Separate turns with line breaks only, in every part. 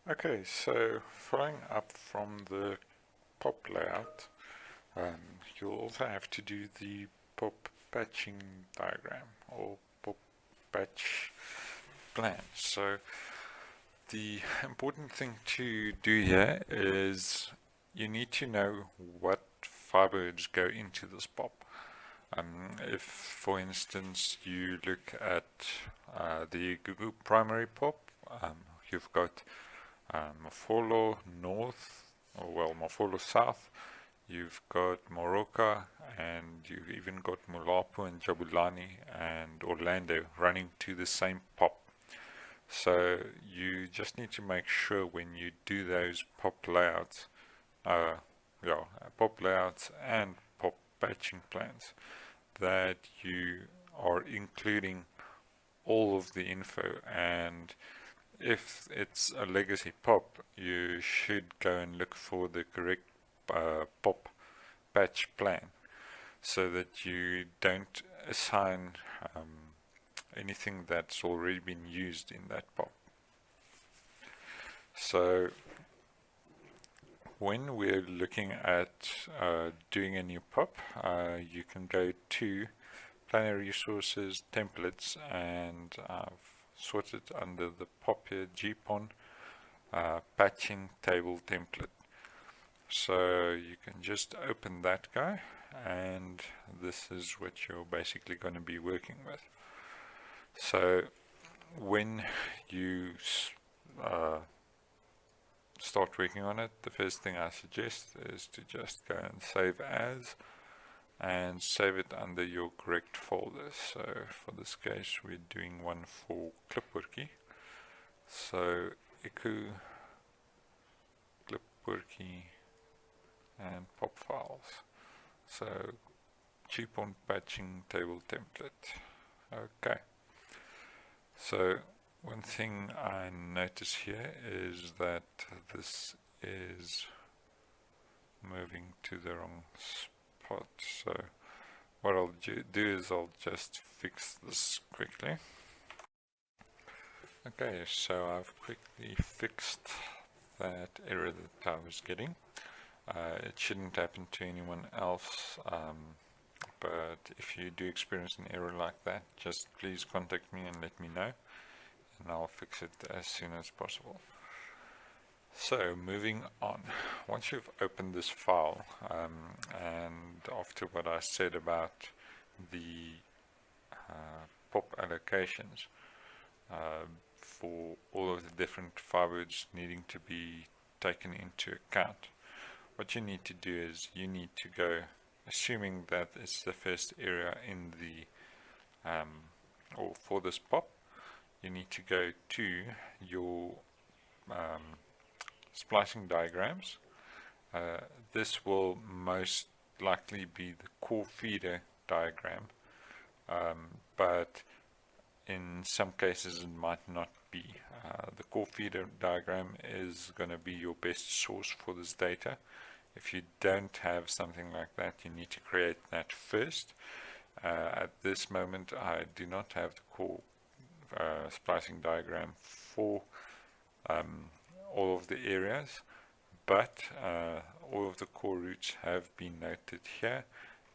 Okay, so following up from the pop layout, you'll also have to do the pop patching diagram or pop patch plan. So the important thing to do here is you need to know what fibers go into this pop. If, for instance, you look at the Google primary pop, you've got Mafolo North, or well, Mafolo South, you've got Moroka, and you've even got Mulapo and Jabulani and Orlando running to the same pop. So you just need to make sure when you do those pop layouts, pop layouts and pop patching plans, that you are including all of the info. And if it's a legacy pop, you should go and look for the correct pop patch plan so that you don't assign anything that's already been used in that pop. So when we're looking at doing a new pop, you can go to Planner Resources, Templates, and I've sorted under the pop here, GPON Patching Table Template. So you can just open that guy, and this is what you're basically going to be working with. So when you start working on it, the first thing I suggest is to just go and save as, and save it under your correct folder. So for this case, we're doing one for Clipworky. So echo Clipworky and pop files. So GPON patching table template. Okay. So one thing I notice here is that this is moving to the wrong spot. So what I'll do is I'll just fix this quickly. Okay, so I've quickly fixed that error that I was getting. It shouldn't happen to anyone else, but if you do experience an error like that, just please contact me and let me know, and I'll fix it as soon as possible. So moving on, once you've opened this file, and after what I said about the pop allocations for all of the different firewords needing to be taken into account, what you need to do is you need to go, assuming that it's the first area in the or for this pop, you need to go to your splicing diagrams. This will most likely be the core feeder diagram, but in some cases it might not be. The core feeder diagram is going to be your best source for this data. If you don't have something like that, you need to create that first. At this moment, I do not have the core splicing diagram for all of the areas, but all of the core routes have been noted here,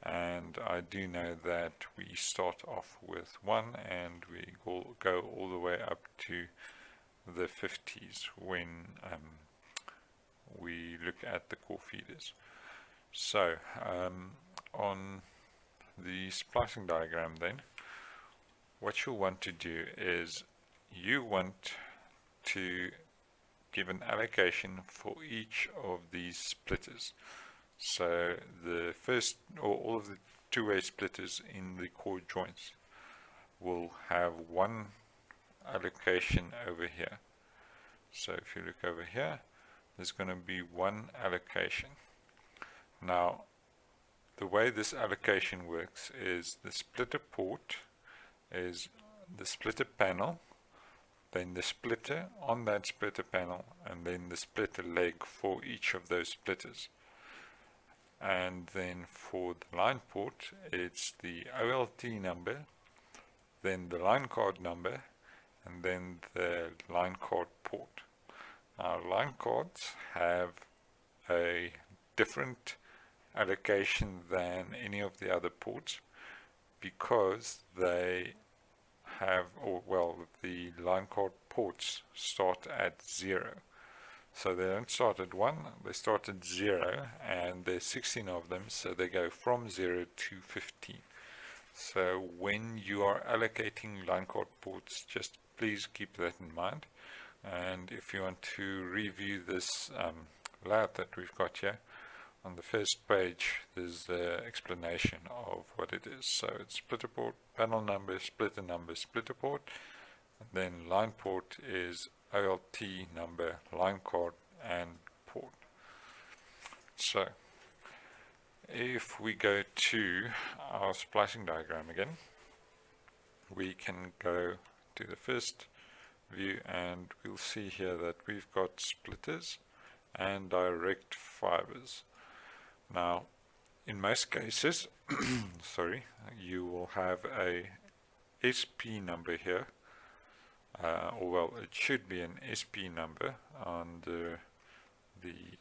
and I do know that we start off with 1 and we go all the way up to the 50s when we look at the core feeders. So on the splicing diagram then, what you want to do is you want to give an allocation for each of these splitters. So the first, or all of the two-way splitters in the core joints will have one allocation over here. So if you look over here, there's going to be one allocation. Now, the way this allocation works is the splitter port is the splitter panel, then the splitter on that splitter panel, and then the splitter leg for each of those splitters. And then for the line port, it's the OLT number, then the line card number, and then the line card port. Our line cards have a different allocation than any of the other ports because they have, or well, the line card ports start at 0. So they don't start at 1, they start at 0, and there's 16 of them, so they go from 0 to 15. So when you are allocating line card ports, just please keep that in mind. And if you want to review this layout that we've got here, on the first page there's the explanation of what it is. So it's splitter port, panel number, splitter port, and then line port is OLT number, line card, and port. So if we go to our splicing diagram again, we can go to the first view and we'll see here that we've got splitters and direct fibers. Now in most cases sorry, you will have a SP number here, or well, it should be an SP number under the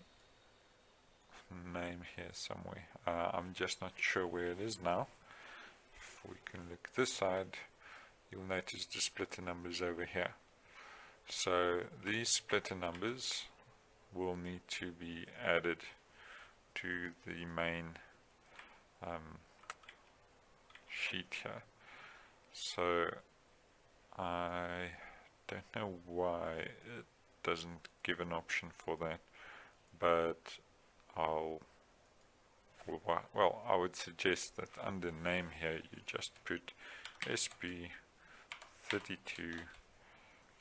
name here somewhere. I'm just not sure where it is now. If we can look this side, you'll notice the splitter numbers over here. So these splitter numbers will need to be added to the main sheet here. So I don't know why it doesn't give an option for that, but I would suggest that under name here you just put SP32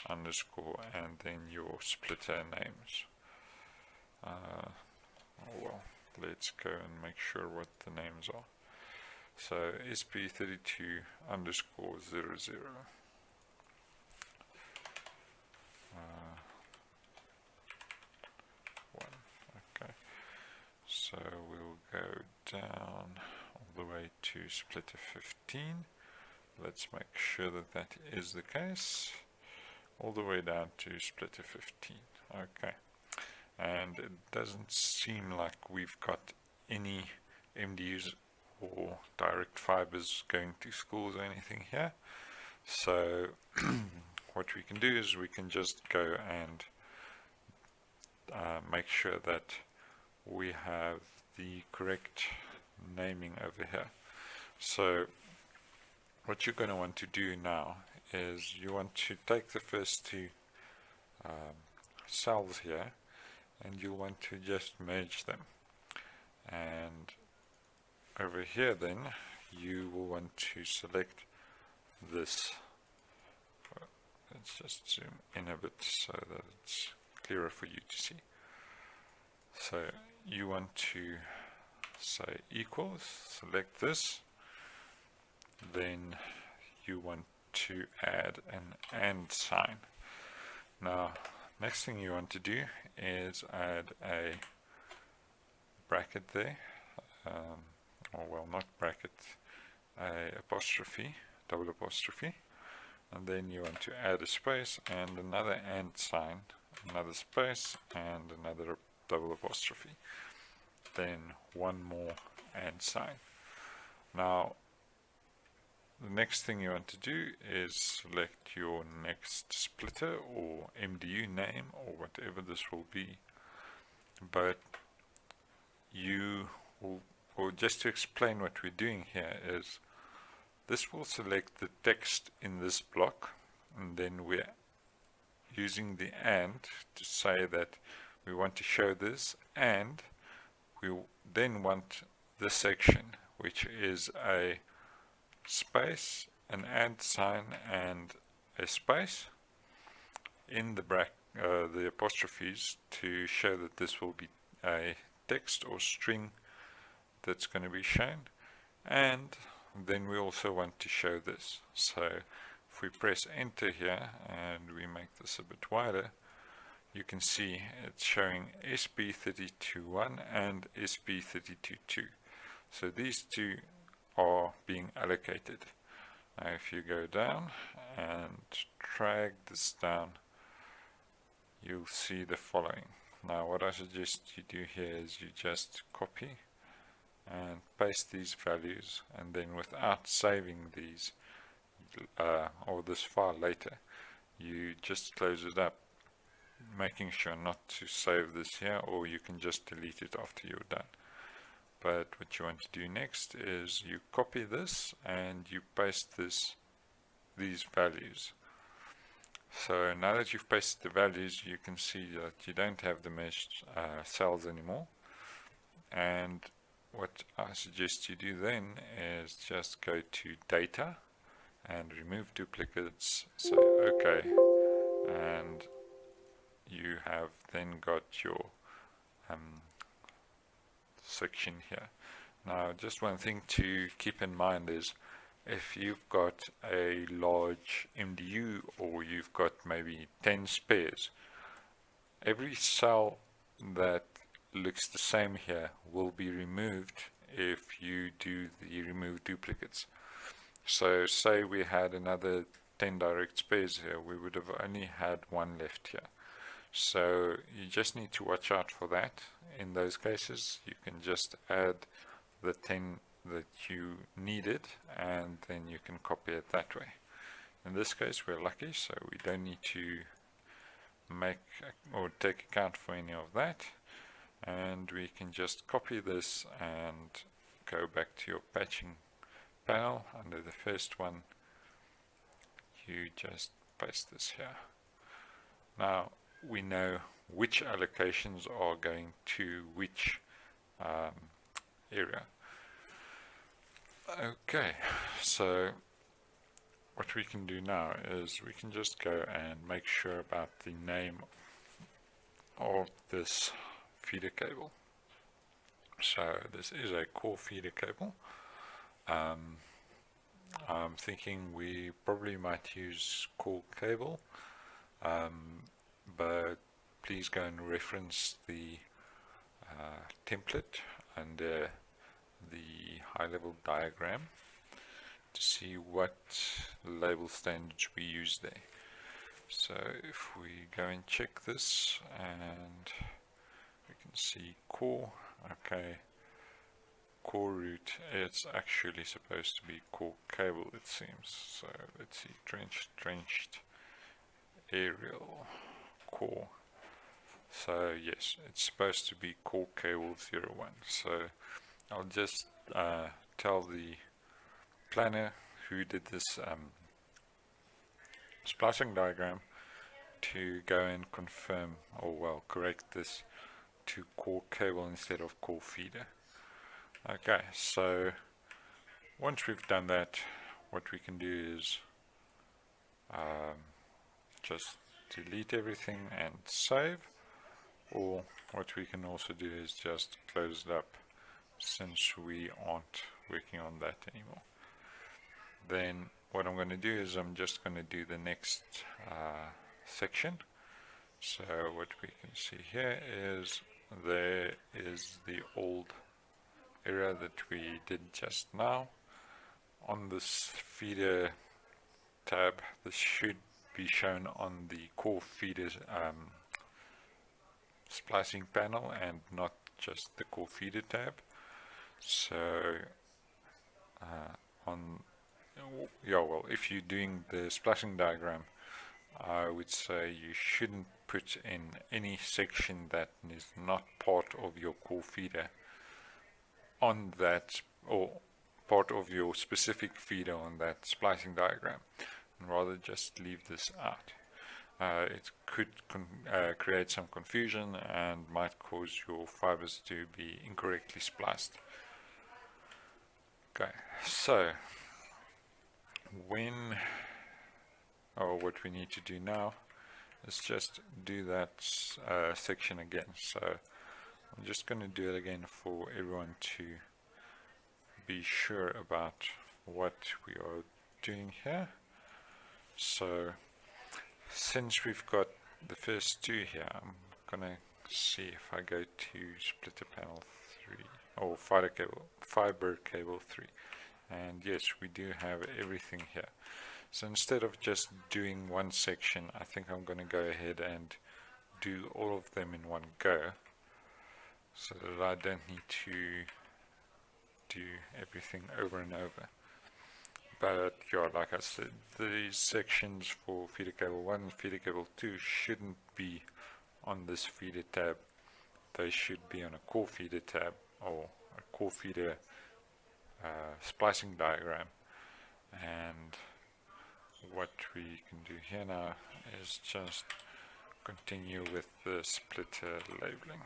underscore and then your splitter names. Well, let's go and make sure what the names are. So SP32 underscore 00. Okay, so we'll go down all the way to splitter 15. Let's make sure that that is the case, all the way down to splitter 15. Okay, and it doesn't seem like we've got any MDUs or direct fibers going to schools or anything here. So what we can do is we can just go and make sure that we have the correct naming over here. So what you're going to want to do now is you want to take the first two cells here and you want to just merge them, and over here then you will want to select this. Let's just zoom in a bit so that it's clearer for you to see. So you want to say equals, select this, then you want to add an AND sign. Now next thing you want to do is add a bracket there, or well, not bracket, a apostrophe, double apostrophe, and then you want to add a space and another AND sign, another space and another double apostrophe, then one more AND sign. Now the next thing you want to do is select your next splitter or MDU name or whatever this will be, but you will, or just to explain what we're doing here is this will select the text in this block, and then we're using the AND to say that we want to show this, and we then want this section, which is a space, an AND sign and a space in the the apostrophes to show that this will be a text or string that's going to be shown, and then we also want to show this. So if we press enter here and we make this a bit wider, you can see it's showing SP32.1 and SP32.2. So these two are being allocated. Now if you go down and drag this down you'll see the following. Now what I suggest you do here is you just copy and paste these values, and then without saving these or this file later, you just close it up, making sure not to save this here, or you can just delete it after you're done. But what you want to do next is you copy this and you paste these values. So now that you've pasted the values, you can see that you don't have the meshed cells anymore. And what I suggest you do then is just go to data and remove duplicates, say OK, and you have then got your section here. Now just one thing to keep in mind is, if you've got a large MDU or you've got maybe 10 spares, every cell that looks the same here will be removed if you do the remove duplicates. So say we had another 10 direct spares here, we would have only had one left here. So you just need to watch out for that. In those cases, you can just add the 10 that you needed, and then you can copy it that way. In this case, we're lucky, so we don't need to make or take account for any of that, and we can just copy this and go back to your patching panel. Under the first one, you just paste this here. Now we know which allocations are going to which area. Okay, so what we can do now is we can just go and make sure about the name of this feeder cable. So this is a core feeder cable. I'm thinking we probably might use core cable, but please go and reference the template under the high-level diagram to see what label standards we use there. So if we go and check this, and we can see core, okay, core route, it's actually supposed to be core cable, it seems. So let's see, drenched aerial core. So yes, it's supposed to be core cable 01. So I'll just tell the planner who did this splicing diagram to go and confirm, or well, correct this to core cable instead of core feeder. Okay, so once we've done that, what we can do is just delete everything and save, or what we can also do is just close it up, since we aren't working on that anymore. Then what I'm going to do is I'm just going to do the next section. So what we can see here is there is the old area that we did just now. On this feeder tab, this should be shown on the core feeder splicing panel and not just the core feeder tab. So if you're doing the splicing diagram, I would say you shouldn't put in any section that is not part of your core feeder on that, or part of your specific feeder on that splicing diagram, and rather just leave this out. It could create some confusion and might cause your fibers to be incorrectly spliced. Okay, so what we need to do now is just do that section again. So I'm just going to do it again for everyone to be sure about what we are doing here. So since we've got the first two here, I'm going to see if I go to splitter panel 3 or fiber cable 3, and yes, we do have everything here. So instead of just doing one section, I think I'm going to go ahead and do all of them in one go, so that I don't need to do everything over and over. But yeah, like I said, these sections for feeder cable 1 and feeder cable 2 shouldn't be on this feeder tab. They should be on a core feeder tab, or a core feeder splicing diagram. And what we can do here now is just continue with the splitter labeling.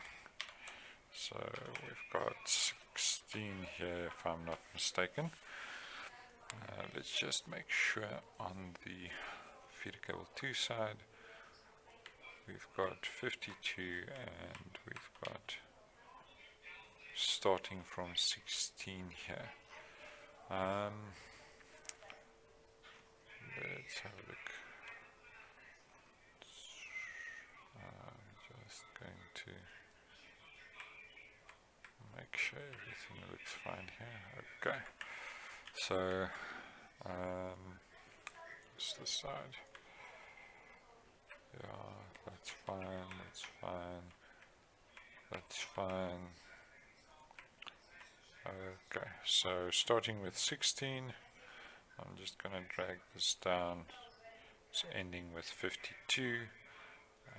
So we've got 16 here, if I'm not mistaken. Let's just make sure on the feeder cable 2 side we've got 52, and we've got starting from 16 here. Let's have a look. Just going to make sure everything looks fine here. Okay, so it's this side. Yeah, that's fine, that's fine, that's fine. Okay, so starting with 16, I'm just going to drag this down. It's ending with 52,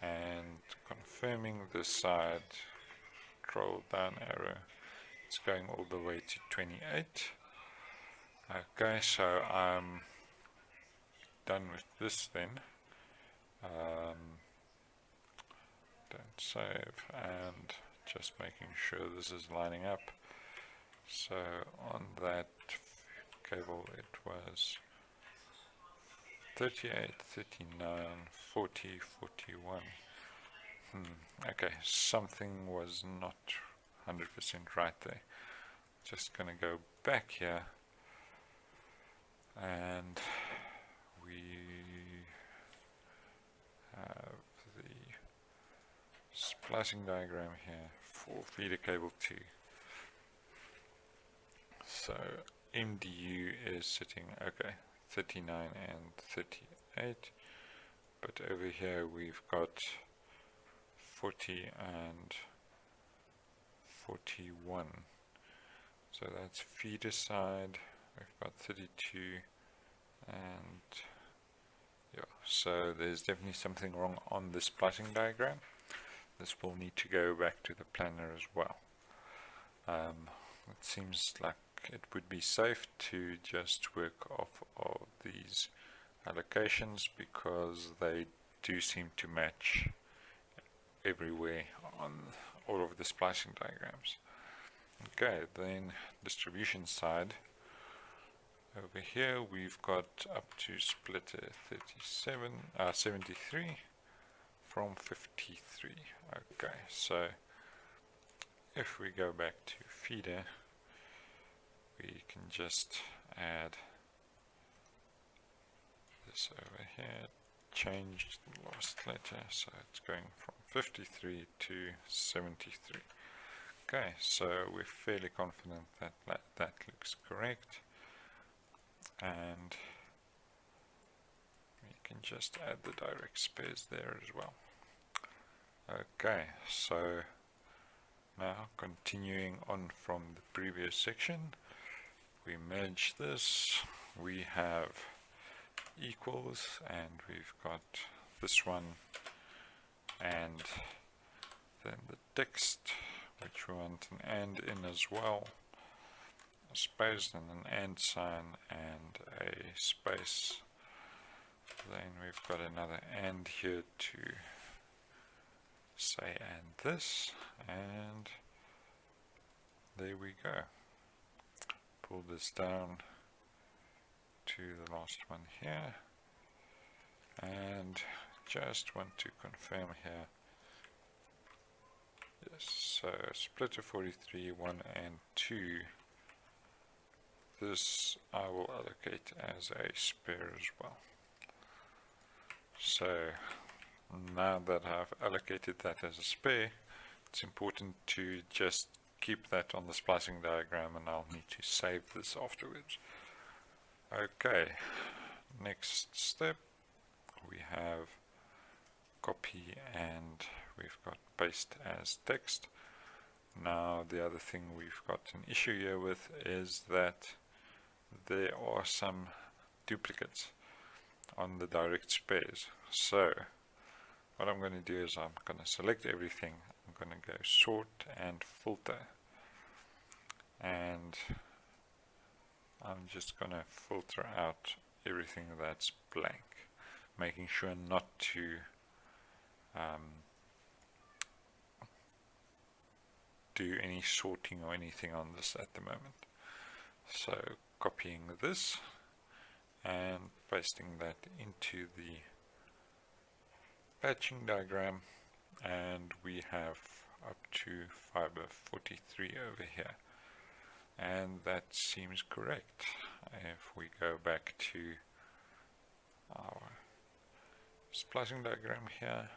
and confirming this side, scroll down arrow, it's going all the way to 28. Okay, so I'm done with this then. Don't save, and just making sure this is lining up. So on that cable it was 38, 39, 40, 41. Okay, something was not 100% right there. Just gonna go back here, and we have the splicing diagram here for feeder cable 2. So MDU is sitting, okay, 39 and 38, but over here we've got 40 and 41. So that's feeder side, we've got 32, and yeah, so there's definitely something wrong on the splicing diagram. This will need to go back to the planner as well. It seems like it would be safe to just work off of these allocations, because they do seem to match everywhere on all of the splicing diagrams. Okay, then distribution side. Over here we've got up to splitter 73 from 53. Okay, so if we go back to feeder, we can just add this over here, change the last letter, so it's going from 53 to 73. Okay, so we're fairly confident that that looks correct, and we can just add the direct spares there as well. Okay, so now continuing on from the previous section, we merge this, we have equals, and we've got this one, and then the text, which we want an and in as well, a space and an and sign and a space. Then we've got another and here to say and this, and there we go. Pull this down to the last one here, and just want to confirm here. Yes, so splitter 43, 1 and 2, this I will allocate as a spare as well. So now that I've allocated that as a spare, it's important to just keep that on the splicing diagram, and I'll need to save this afterwards. Okay, next step, we have copy and we've got paste as text. Now the other thing we've got an issue here with is that there are some duplicates on the direct spares. So what I'm going to do is I'm going to select everything. I'm going to go sort and filter, and I'm just going to filter out everything that's blank, making sure not to do any sorting or anything on this at the moment. So copying this and pasting that into the patching diagram, and we have up to fiber 43 over here, and that seems correct. If we go back to our splicing diagram here,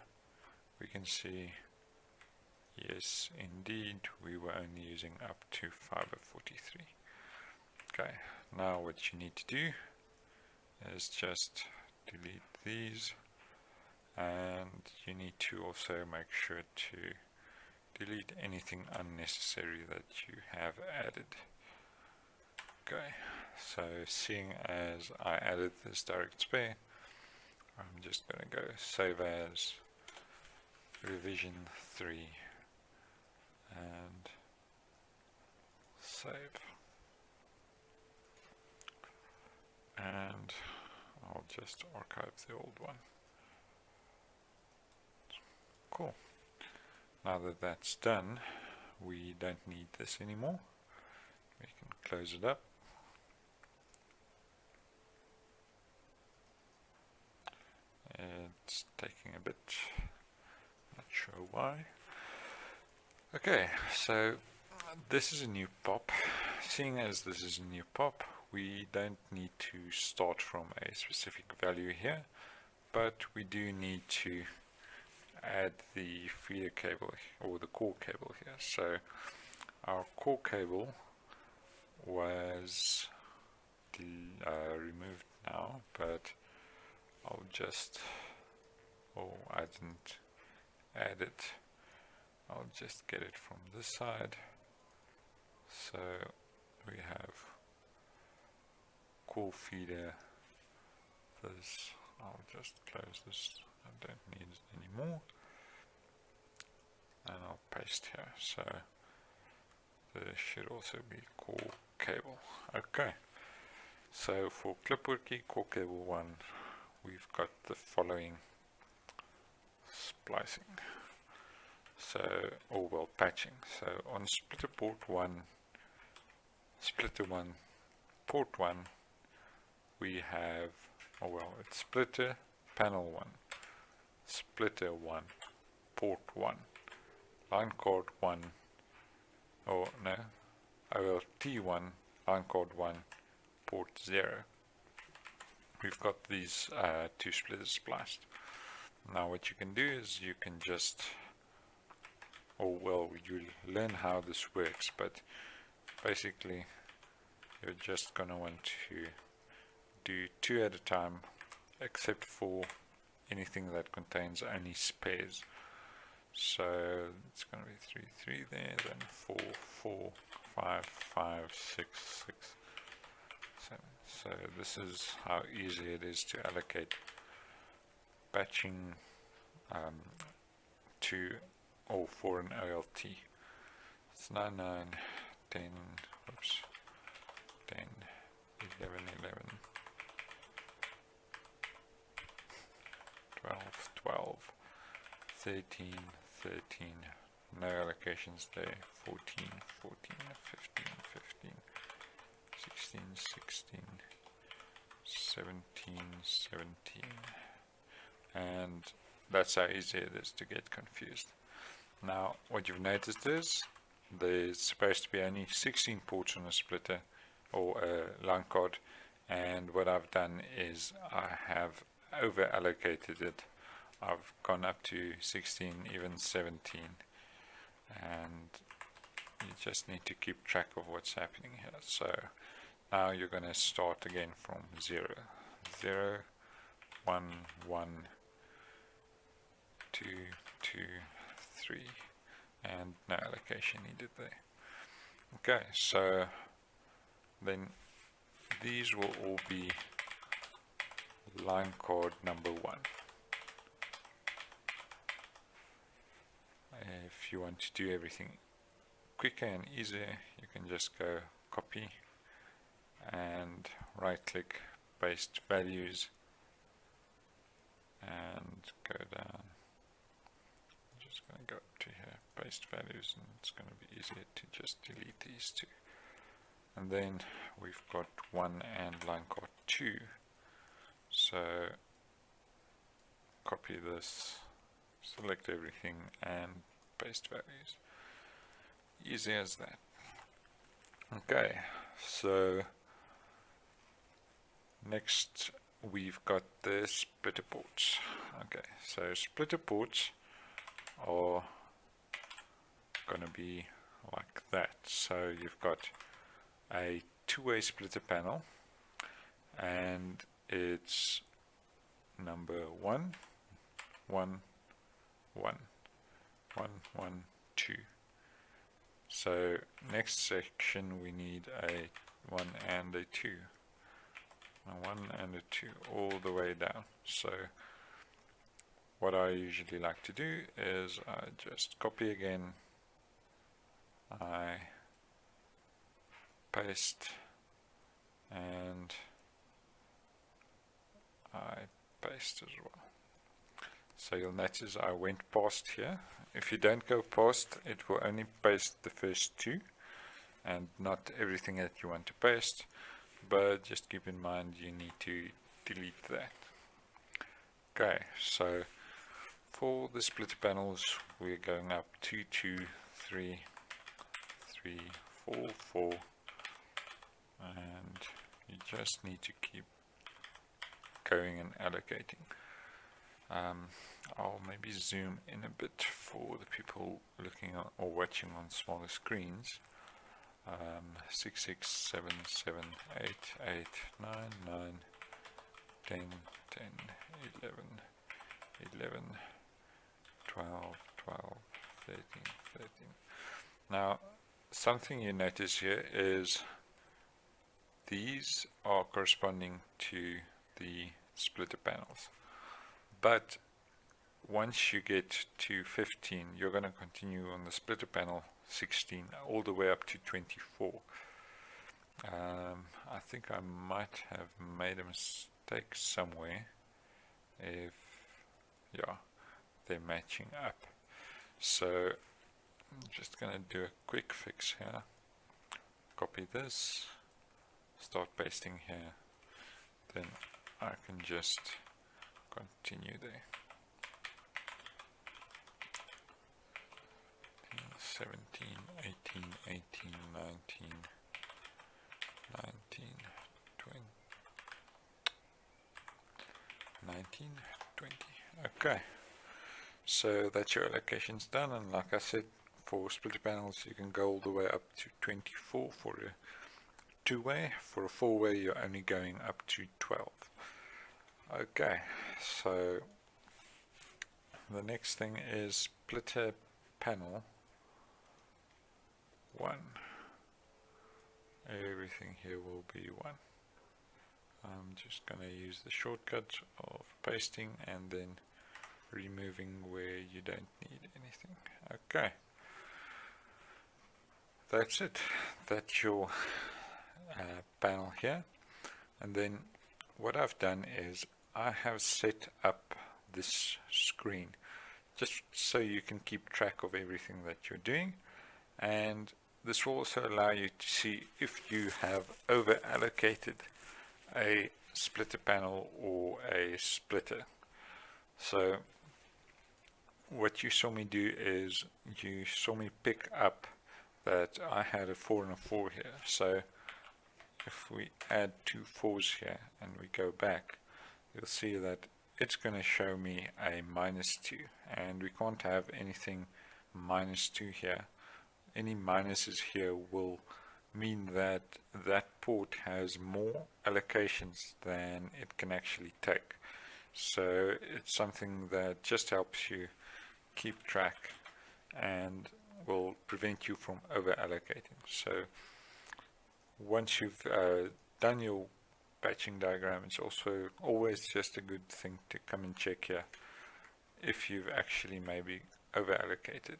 we can see, yes indeed, we were only using up to fiber 43. Okay, now what you need to do is just delete these, and you need to also make sure to delete anything unnecessary that you have added. Okay, so seeing as I added this direct spare, I'm just going to go save as revision 3 and save, and I'll just archive the old one. Cool. Now that that's done, we don't need this anymore. We can close it up. It's taking a bit, not sure why. Okay, so this is a new pop. Seeing as this is a new pop, we don't need to start from a specific value here, but we do need to add the feeder cable or the core cable here. So our core cable was removed now, but I'll just, I didn't add it, I'll just get it from this side. So we have core feeder, this, I'll just close this, I don't need it anymore, and I'll paste here. So there should also be core cable. Okay, so for clipboard key core cable 1, we've got the following splicing, so, or well, patching. So on splitter port 1, port 1, we have, oh well, it's splitter panel 1, splitter 1, port 1, line card 1, or no, OLT 1, line card 1, port 0. We've got these two splitters spliced. Now what you can do is you can just, or well, you'll learn how this works, but basically you're just going to want to do 2 at a time, except for anything that contains only spares. So it's going to be 3, 3 there, then 4, 4, 5, 5, 6, 6, 7. So this is how easy it is to allocate patching to or for an OLT. It's 9, 9, 10, oops, 10, 11, 11, 12, 12, 13, 13, no allocations there, 14, 14, 15, 15, 16, 16, 17, 17, and that's how easy it is to get confused. Now what you've noticed is there's supposed to be only 16 ports on a splitter or a line card, and what I've done is I have over allocated it. I've gone up to 16, even 17, and you just need to keep track of what's happening here. So now you're going to start again from 0, 0, 1, 1, 2, 2, 3, and no allocation needed there. Okay, so then these will all be line card number 1. If you want to do everything quicker and easier, you can just go copy and right click, paste values, and go down. I'm just going to go up to here, paste values, and it's going to be easier to just delete these two. And then we've got 1 and line card 2. So copy this, select everything, and paste values. Easy as that. Okay, so next we've got the splitter ports. Okay, so splitter ports are going to be like that. So you've got a two-way splitter panel, and it's number 1, 1, 1, 1, 1, 2. So next section we need a 1 and a 2. A 1 and a 2 all the way down. So what I usually like to do is I just copy again, I paste, and I paste as well. So you'll notice I went past here. If you don't go past, it will only paste the first 2 and not everything that you want to paste, but just keep in mind you need to delete that. Okay, so for the splitter panels we're going up 2, 2, 3, 3, 4, 4, and you just need to keep going and allocating. I'll maybe zoom in a bit for the people looking on, or watching on smaller screens. 6, 6, 7, 7, 8, 8, 9, 9, 10, 10, 11, 11, 12, 12, 13, 13. Now, something you notice here is these are corresponding to the splitter panels. But once you get to 15, you're going to continue on the splitter panel 16 all the way up to 24. I think I might have made a mistake somewhere. If, yeah, they're matching up. So I'm just going to do a quick fix here. Copy this, start pasting here, then I can just continue there. 17, 18, 18, 19, 19, 20, 19, 20. Okay, so that's your allocations done, and like I said, for splitter panels you can go all the way up to 24 for a two-way. For a four-way you're only going up to 12. Okay, so the next thing is splitter panel 1. Everything here will be 1. I'm just going to use the shortcut of pasting and then removing where you don't need anything. Okay, that's it. That's your panel here. And then what I've done is I have set up this screen just so you can keep track of everything that you're doing, and this will also allow you to see if you have over allocated a splitter panel or a splitter. So what you saw me do is you saw me pick up that I had a 4 and a 4 here. So if we add 2 4s here and we go back, you'll see that it's going to show me a -2, and we can't have anything -2 here. Any minuses here will mean that that port has more allocations than it can actually take. So it's something that just helps you keep track and will prevent you from over allocating. So once you've done your patching diagram, it's also always just a good thing to come and check here if you've actually maybe over allocated.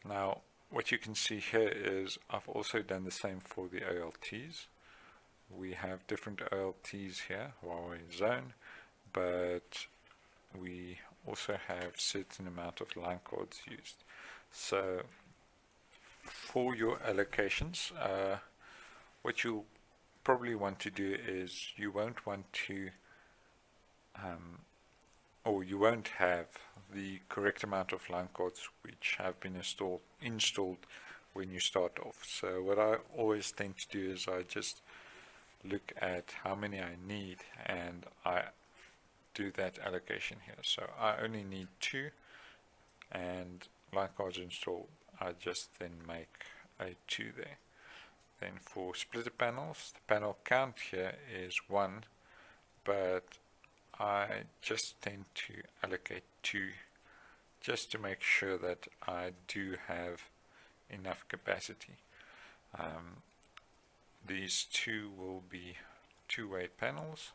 Now what you can see here is I've also done the same for the OLTs. We have different OLTs here while we're in zone, but we also have certain amount of line cards used. So for your allocations, what you'll probably want to do is you won't want to or you won't have the correct amount of line cards which have been installed when you start off. So what I always tend to do is I just look at how many I need and I do that allocation here. So I only need 2, and line cards installed, I just then make a 2 there. Then for splitter panels, the panel count here is 1, but I just tend to allocate 2 just to make sure that I do have enough capacity. These 2 will be 2-way panels,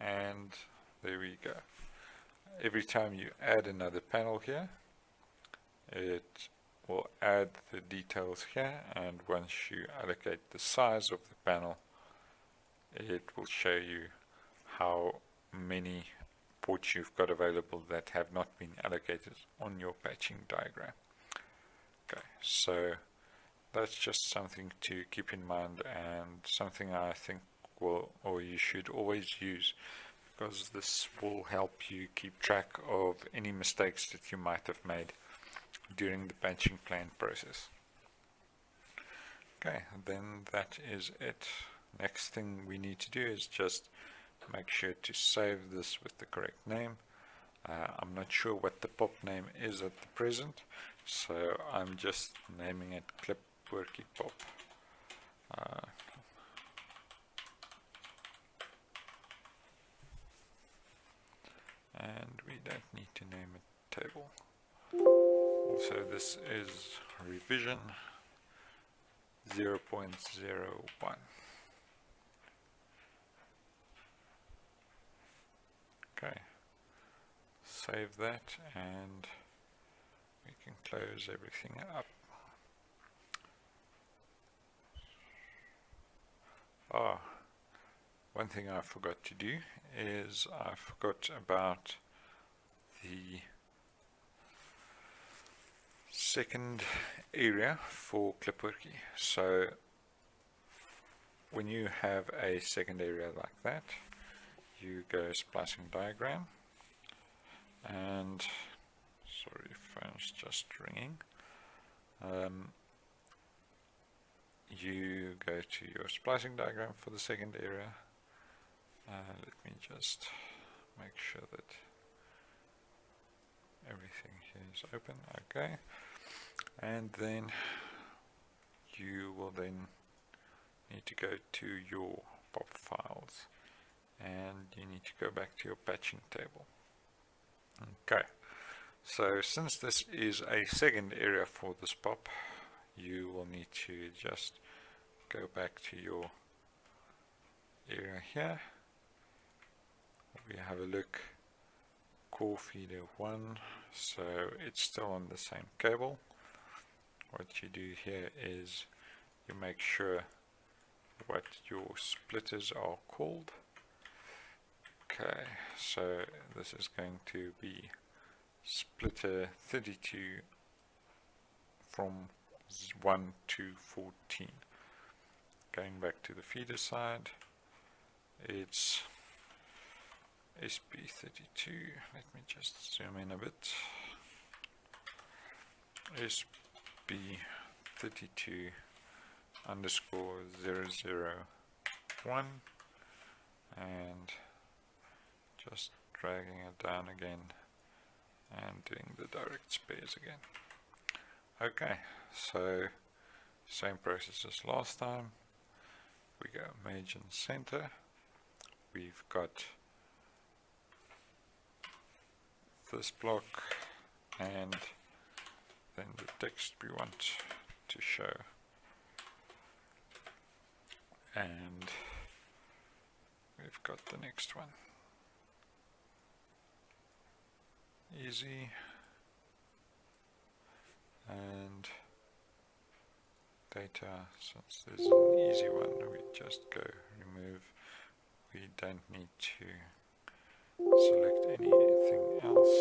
and there we go. Every time you add another panel here, it will add the details here, and once you allocate the size of the panel, it will show you how many ports you've got available that have not been allocated on your patching diagram. Okay, so that's just something to keep in mind, and something I think will, or you should always use, because this will help you keep track of any mistakes that you might have made during the patching plan process. Okay, then that is it. Next thing we need to do is just make sure to save this with the correct name. I'm not sure what the pop name is at the present, so I'm just naming it Clipworky Pop. And we don't need to name a table. Also, this is revision 0.01. Okay, save that and we can close everything up. One thing I forgot to do is I forgot about the second area for Clipworky. So when you have a second area like that, you go Splicing Diagram, and sorry, phone's just ringing. You go to your Splicing Diagram for the second area. Let me just make sure that everything here is open. Okay, and then you will then need to go to your pop files, and you need to go back to your patching table. Okay, so since this is a second area for this pop, you will need to just go back to your area here. We have a look, core feeder 1, so it's still on the same cable. What you do here is you make sure what your splitters are called. Okay, so this is going to be splitter 32 from 1 to 14. Going back to the feeder side, it's SP32, let me just zoom in a bit, SP32 underscore 001, and just dragging it down again and doing the direct spares again. Okay, so same process as last time. We go merge and center. We've got this block and then the text we want to show, and we've got the next one. Easy, and data, since there's an easy one, we just go remove. We don't need to select anything else.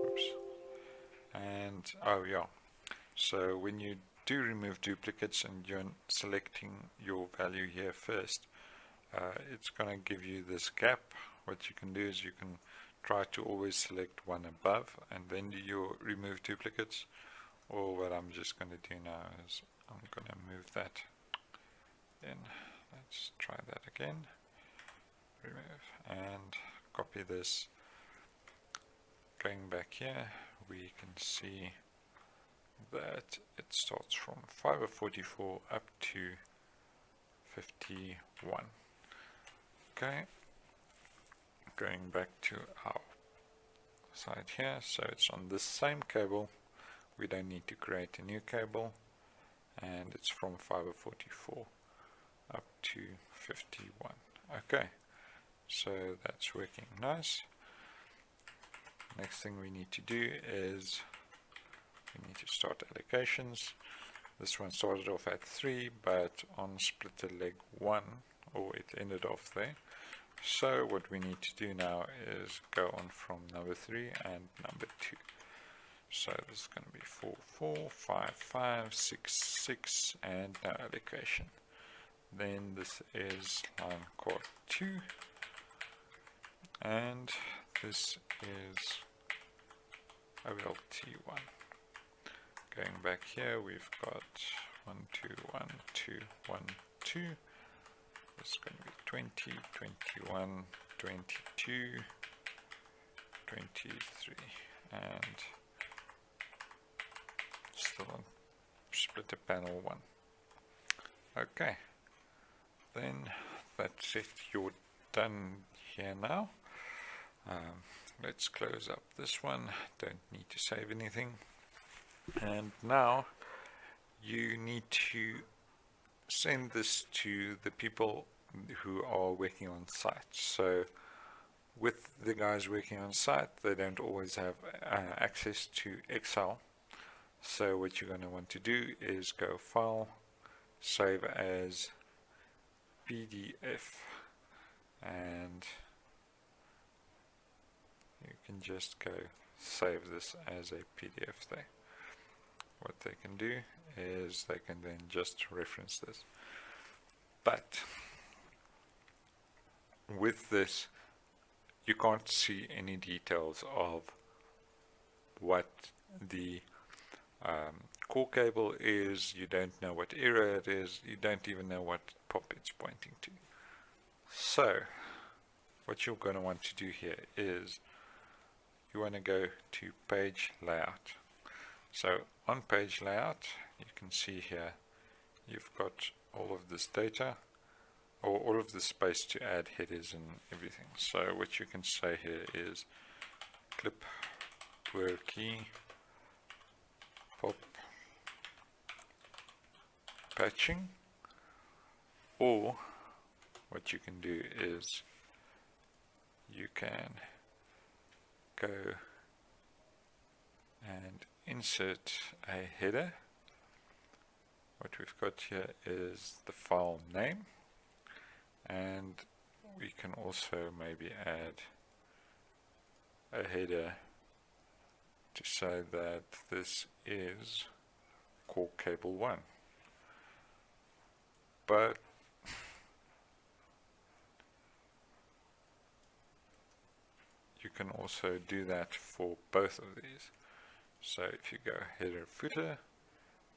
Oops. And oh yeah, so when you do remove duplicates and you're selecting your value here first, it's going to give you this gap. What you can do is you can try to always select one above and then do your remove duplicates, or what I'm just going to do now is I'm going to move that in. Let's try that again. Remove and copy this. Going back here, we can see that it starts from 544 up to 51. Okay, going back to our side here, so it's on this same cable. We don't need to create a new cable, and it's from 544 up to 51. Okay, so that's working nice. Next thing we need to do is we need to start allocations. This one started off at 3, but on splitter leg 1, or it ended off there. So what we need to do now is go on from number 3 and number 2. So this is going to be 4, 4, 5, 5, 6, 6, and no allocation. Then this is line chord 2, and this is OLT1. Going back here, we've got 1, 2, 1, 2, 1, 2. This is going to be 20, 21, 22, 23, and still on splitter panel 1. Okay, then that's it. You're done here now. Let's close up this one. Don't need to save anything. And now you need to send this to the people who are working on site. So with the guys working on site, they don't always have access to Excel. So what you're going to want to do is go File, Save as PDF, and you can just go save this as a PDF there. What they can do is they can then just reference this. But with this, you can't see any details of what the core cable is. You don't know what error it is. You don't even know what pop it's pointing to. So what you're going to want to do here is you want to go to page layout. So on page layout, you can see here you've got all of this data, or all of the space to add headers and everything. So what you can say here is clip key pop patching, or what you can do is you can go and insert a header. What we've got here is the file name, and we can also maybe add a header to say that this is core cable 1. But you can also do that for both of these. So if you go header footer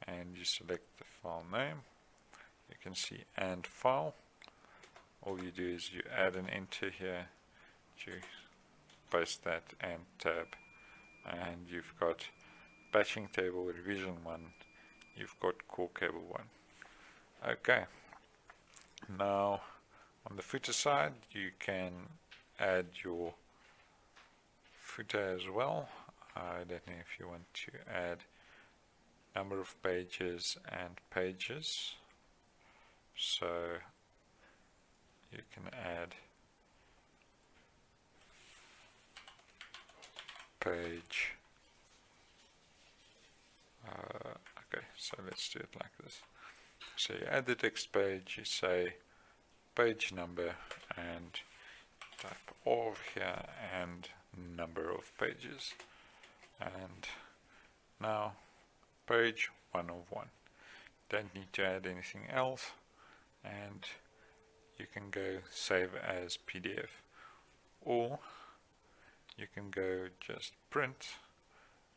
and you select the file name, you can see and file. All you do is you add an enter here, you paste that and tab, and you've got batching table revision 1, you've got core cable 1. Okay, now on the footer side you can add your footer as well. I don't know if you want to add number of pages and pages. So you can add page. Okay, so let's do it like this. So you add the text page, you say page number and type of here and number of pages, and now page 1 of 1. Don't need to add anything else, and you can go save as PDF, or you can go just print,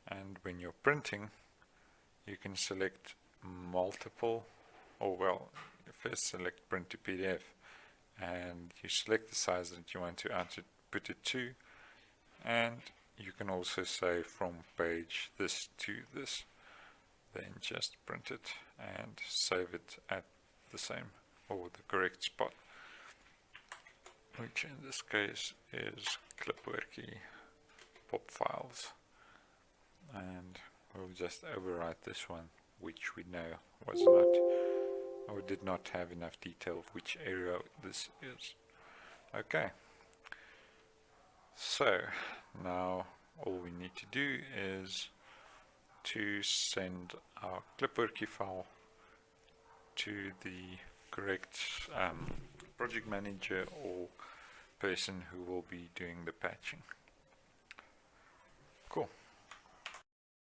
and when you're printing you can select multiple, or well, first select print to PDF, and you select the size that you want to output it to, and you can also say from page this to this, then just print it and save it at the same or the correct spot, which in this case is clipworky pop files, and we'll just overwrite this one, which we know was not or did not have enough detail of which area this is. Okay, so now all we need to do is to send our clipworky file to the correct project manager or person who will be doing the patching. Cool.